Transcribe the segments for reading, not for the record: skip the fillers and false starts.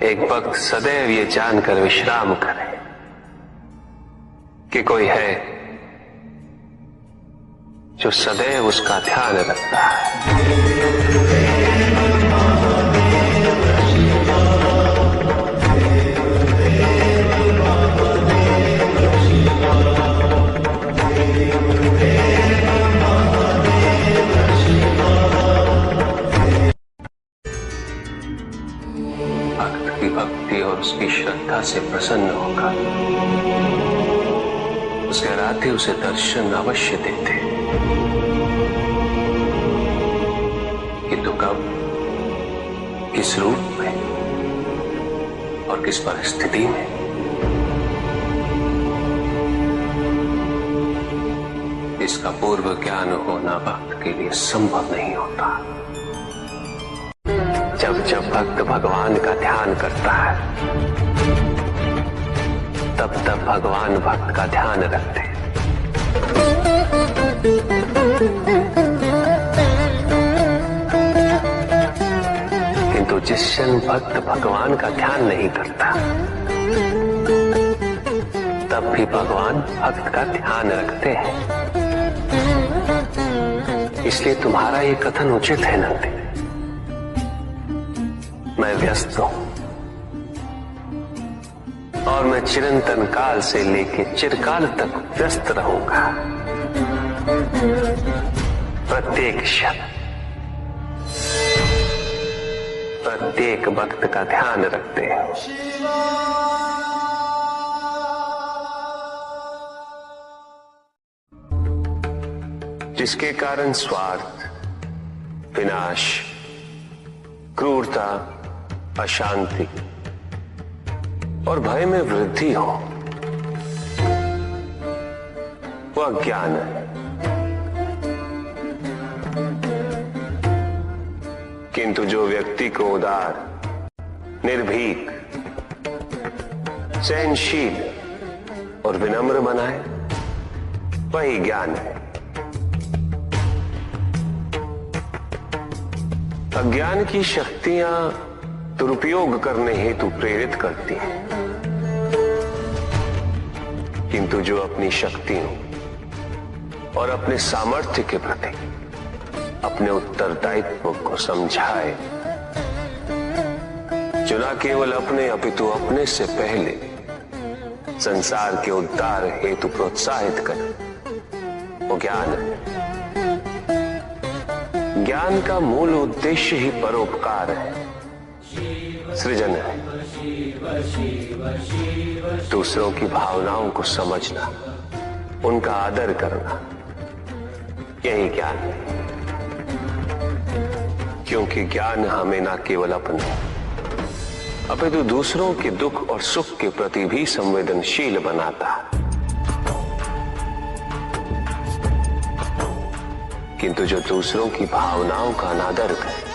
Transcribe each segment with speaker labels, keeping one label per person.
Speaker 1: एक भक्त सदैव ये जानकर विश्राम करे कि कोई है जो सदैव उसका ध्यान रखता है। भक्त की भक्ति और उसकी श्रद्धा से प्रसन्न होगा। उसके आराध्य उसे दर्शन अवश्य देते, किंतु कब, किस रूप में और किस परिस्थिति में, इसका पूर्व ज्ञान होना भक्त के लिए संभव नहीं होता। जब जब भक्त भगवान का ध्यान करता है, तब तब भगवान भक्त का ध्यान रखते हैं। किंतु जिस क्षण भक्त भगवान का ध्यान नहीं करता, तब भी भगवान भक्त का ध्यान रखते हैं। इसलिए तुम्हारा ये कथन उचित है नंदी। मैं व्यस्त हूं और मैं चिरंतन काल से लेके चिरकाल तक व्यस्त रहूंगा। प्रत्येक क्षण प्रत्येक भक्त का ध्यान रखते हैं। जिसके कारण स्वार्थ, विनाश, क्रूरता, अशांति और भय में वृद्धि हो, वह अज्ञान है। किंतु जो व्यक्ति को उदार, निर्भीक, सहनशील और विनम्र बनाए, वही ज्ञान है। अज्ञान की शक्तियां दुरुपयोग करने हेतु प्रेरित करती हैं, किंतु जो अपनी शक्तियों और अपने सामर्थ्य के प्रति अपने उत्तरदायित्व को समझाए, जो न केवल अपने अपितु अपने से पहले संसार के उद्धार हेतु प्रोत्साहित करे, वो ज्ञान है। ज्ञान का मूल उद्देश्य ही परोपकार है, सृजन है। दूसरों की भावनाओं को समझना, उनका आदर करना, यही ज्ञान है। क्योंकि ज्ञान हमें न केवल अपने अपितु दूसरों के दुख और सुख के प्रति भी संवेदनशील बनाता है। किंतु जो दूसरों की भावनाओं का अनादर करे,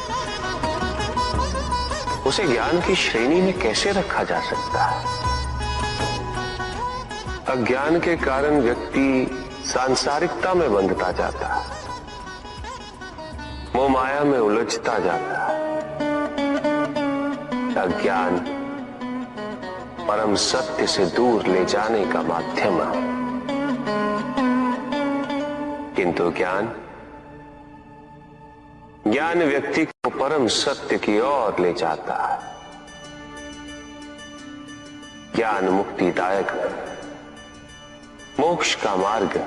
Speaker 1: उसे ज्ञान की श्रेणी में कैसे रखा जा सकता है? अज्ञान के कारण व्यक्ति सांसारिकता में बंधता जाता है, मोह माया में उलझता जाता है। अज्ञान परम सत्य से दूर ले जाने का माध्यम है, किंतु ज्ञान व्यक्ति को परम सत्य की ओर ले जाता है। ज्ञान मुक्तिदायक है, मोक्ष का मार्ग है,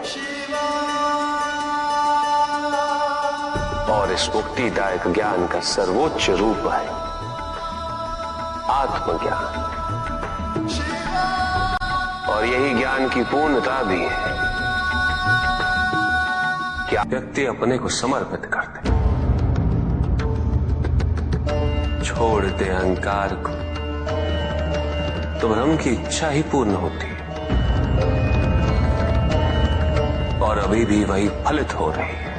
Speaker 1: और इस मुक्तिदायक ज्ञान का सर्वोच्च रूप है आत्मज्ञान। और यही ज्ञान की पूर्णता भी है कि व्यक्ति अपने को समर्पित कर दे, छोड़ दे अहंकार को, तो ब्रह्म की इच्छा ही पूर्ण होती है, और अभी भी वही फलित हो रही है।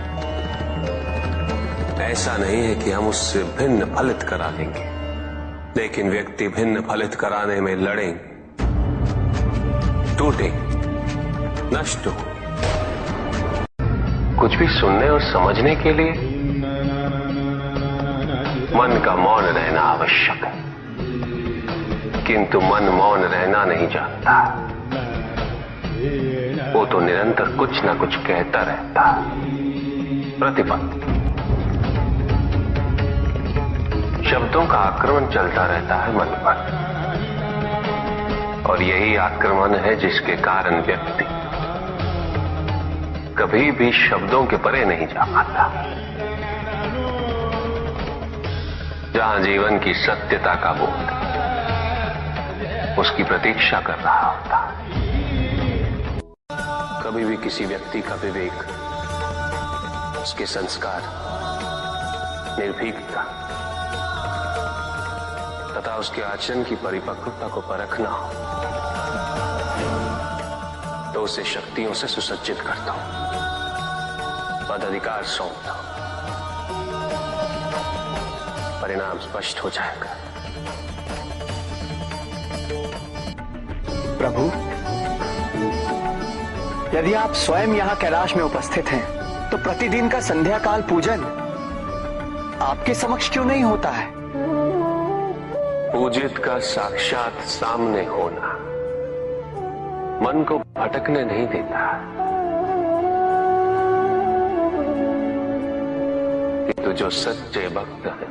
Speaker 1: ऐसा नहीं है कि हम उससे भिन्न फलित करा लेंगे, लेकिन व्यक्ति भिन्न फलित कराने में लड़ेंगे, टूटेंगे, नष्ट हो। कुछ भी सुनने और समझने के लिए मन का मौन रहना आवश्यक है। किंतु मन मौन रहना नहीं जानता। वो तो निरंतर कुछ ना कुछ कहता रहता। प्रतिपल शब्दों का आक्रमण चलता रहता है मन पर, और यही आक्रमण है जिसके कारण व्यक्ति कभी भी शब्दों के परे नहीं जा पाता। जहां जीवन की सत्यता का बोध उसकी प्रतीक्षा कर रहा होता। कभी भी किसी व्यक्ति का विवेक, उसके संस्कार, निर्भीकता तथा उसके आचरण की परिपक्वता को परखना हो तो उसे शक्तियों से सुसज्जित करता हूं, पदाधिकार सौंपता हूं, परिणाम स्पष्ट हो जाएगा।
Speaker 2: प्रभु, यदि आप स्वयं यहाँ कैलाश में उपस्थित हैं, तो प्रतिदिन का संध्या काल पूजन आपके समक्ष क्यों नहीं होता है?
Speaker 1: पूजित का साक्षात सामने होना मन को भटकने नहीं देता, किंतु जो सच्चे भक्त हैं,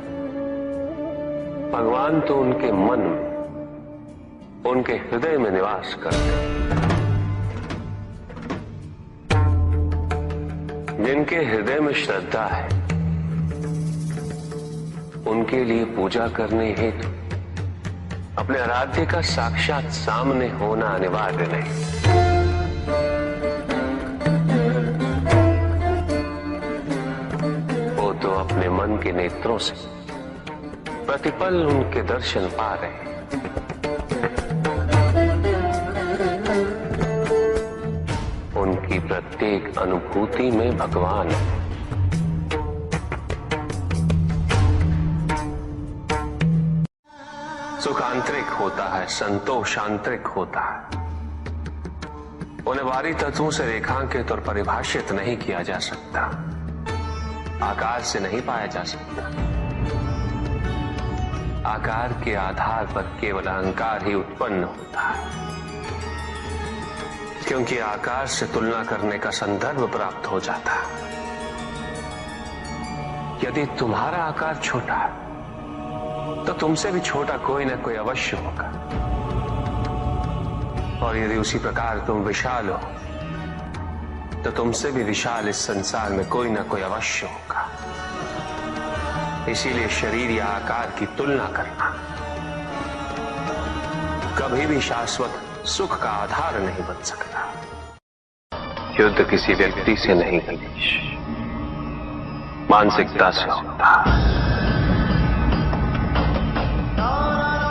Speaker 1: भगवान तो उनके मन में, उनके हृदय में निवास करते हैं। जिनके हृदय में श्रद्धा है, उनके लिए पूजा करने हेतु अपने आराध्य का साक्षात सामने होना अनिवार्य नहीं। वो तो अपने मन के नेत्रों से प्रतिपल उनके दर्शन पा रहे हैं। उनकी प्रत्येक अनुभूति में भगवान है। सुख आंतरिक होता है, संतोष आंतरिक होता है। उन्हें बाहरी तत्वों से रेखांकित और परिभाषित नहीं किया जा सकता, आकार से नहीं पाया जा सकता। आकार के आधार पर केवल अहंकार ही उत्पन्न होता है, क्योंकि आकार से तुलना करने का संदर्भ प्राप्त हो जाता है। यदि तुम्हारा आकार छोटा है तो तुमसे भी छोटा कोई ना कोई अवश्य होगा, और यदि उसी प्रकार तुम विशाल हो तो तुमसे भी विशाल इस संसार में कोई ना कोई अवश्य होगा। इसीलिए शरीर या आकार की तुलना करना कभी भी शाश्वत सुख का आधार नहीं बन सकता। युद्ध किसी व्यक्ति से नहीं गणेश, मानसिकता से होता।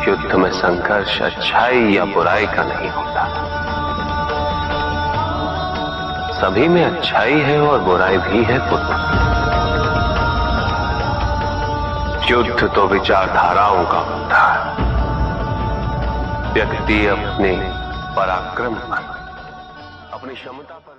Speaker 1: युद्ध में संघर्ष अच्छाई या बुराई का नहीं होता, सभी में अच्छाई है और बुराई भी है पुत्र। युद्ध तो विचारधाराओं का होता है। व्यक्ति अपने पराक्रम पर, अपनी क्षमता पर